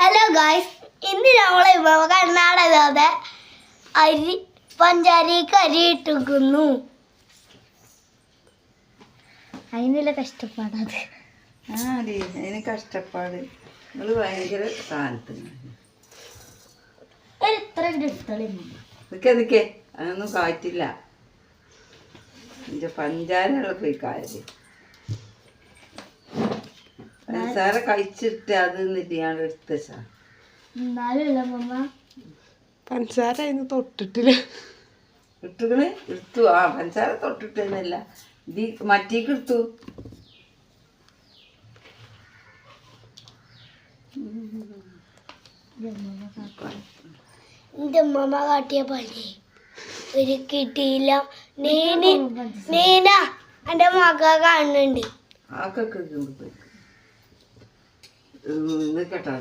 Hello guys, ഇന്ന് നമ്മളെ കർണാടകത്തെ അരി പഞ്ചാരിക്ക് അരി ഇട്ടിരിക്കുന്നു. അതിനുള്ള കഷ്ടപ്പാടത്. അതിന് കഷ്ടപ്പാട് നിങ്ങൾ ഭയങ്കര സ്ഥാനത്ത് നിൽക്കേ അതൊന്നും കാറ്റില്ല. എൻ്റെ പഞ്ചാര പോയി കാര്യം പഞ്ചസാര കഴിച്ചിട്ട് അത് ഞാൻ എടുത്ത പഞ്ചസാര അതിന് തൊട്ടിട്ടില്ല. ഇട്ടുകള് എടുത്തു. ആ പഞ്ചസാര തൊട്ടിട്ടെന്നല്ല, ഇത് മറ്റേക്ക് എടുത്തു. എൻ്റെ അമ്മ കാട്ടിയ പണി ഒരു കിട്ടിയില്ല. നീന എൻ്റെ മക കാണുന്നുണ്ട്. ആക്കൊക്കെ കേട്ടോ.